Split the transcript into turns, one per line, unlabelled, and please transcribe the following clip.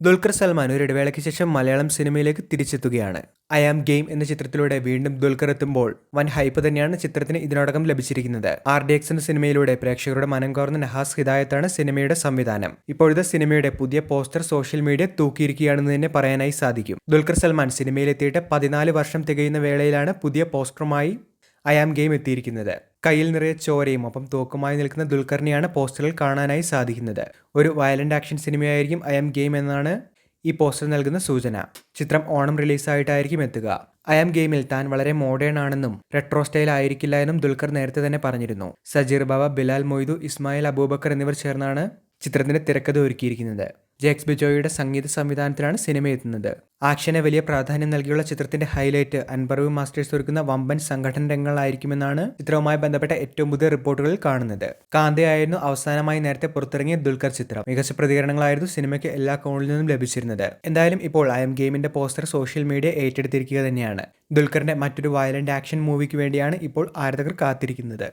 ദുൽഖർ സൽമാൻ ഒരു ഇടവേളയ്ക്ക് ശേഷം മലയാളം സിനിമയിലേക്ക് തിരിച്ചെത്തുകയാണ്. ഐ ആം ഗെയിം എന്ന ചിത്രത്തിലൂടെ വീണ്ടും ദുൽഖർ എത്തുമ്പോൾ വൻ ഹൈപ്പ് തന്നെയാണ് ചിത്രത്തിന് ഇതിനോടകം ലഭിച്ചിരിക്കുന്നത്. RDX എന്ന സിനിമയിലൂടെ പ്രേക്ഷകരുടെ മനം കവർന്ന നഹാസ് ഹിദായത്താണ് സിനിമയുടെ സംവിധാനം. ഇപ്പോഴത്തെ സിനിമയുടെ പുതിയ പോസ്റ്റർ സോഷ്യൽ മീഡിയ തൂക്കിയിരിക്കുകയാണെന്ന് തന്നെ പറയാനായി സാധിക്കും. ദുൽഖർ സൽമാൻ സിനിമയിലെത്തിയിട്ട് 14 വർഷം തികയുന്ന വേളയിലാണ് പുതിയ പോസ്റ്ററുമായി ഐ ആം ഗെയിം എത്തിയിരിക്കുന്നത്. കയ്യിൽ നിറയെ ചോരയും ഒപ്പം തോക്കുമായി നിൽക്കുന്ന ദുൽഖറിനെയാണ് പോസ്റ്ററിൽ കാണാനായി സാധിക്കുന്നത്. ഒരു വയലന്റ് ആക്ഷൻ സിനിമയായിരിക്കും ഐ ആം ഗെയിം എന്നാണ് ഈ പോസ്റ്റർ നൽകുന്ന സൂചന. ചിത്രം ഓണം റിലീസായിട്ടായിരിക്കും എത്തുക. ഐ ആം ഗെയിമിൽ താൻ വളരെ മോഡേൺ ആണെന്നും റെട്രോ സ്റ്റൈൽ ആയിരിക്കില്ല എന്നും ദുൽഖർ നേരത്തെ തന്നെ പറഞ്ഞിരുന്നു. സജീർ ബാബ, ബിലാൽ മൊയ്തു, ഇസ്മായിൽ അബൂബക്കർ എന്നിവർ ചേർന്നാണ് ചിത്രത്തിന്റെ തിരക്കഥ ഒരുക്കിയിരിക്കുന്നത്. ജേക്സ് ബിജോയുടെ സംഗീത സംവിധാനത്തിലാണ് സിനിമ എത്തുന്നത്. ആക്ഷന് വലിയ പ്രാധാന്യം നൽകിയുള്ള ചിത്രത്തിന്റെ ഹൈലൈറ്റ് അൻപർവ് മാസ്റ്റേഴ്സ് ഒരുക്കുന്ന വമ്പൻ സംഘടന രംഗങ്ങളായിരിക്കുമെന്നാണ് ചിത്രവുമായി ബന്ധപ്പെട്ട ഏറ്റവും പുതിയ റിപ്പോർട്ടുകളിൽ കാണുന്നത്. കാന്തയായിരുന്നു അവസാനമായി നേരത്തെ പുറത്തിറങ്ങിയ ദുൽഖർ ചിത്രം. മികച്ച പ്രതികരണങ്ങളായിരുന്നു സിനിമയ്ക്ക് എല്ലാ കോണിൽ നിന്നും ലഭിച്ചിരുന്നത്. എന്തായാലും ഇപ്പോൾ ഐ എം ഗെയിമിന്റെ പോസ്റ്റർ സോഷ്യൽ മീഡിയ ഏറ്റെടുത്തിരിക്കുക തന്നെയാണ്. ദുൽഖറിന്റെ മറ്റൊരു വയലന്റ് ആക്ഷൻ മൂവിക്ക് വേണ്ടിയാണ് ഇപ്പോൾ ആരാധകർ കാത്തിരിക്കുന്നത്.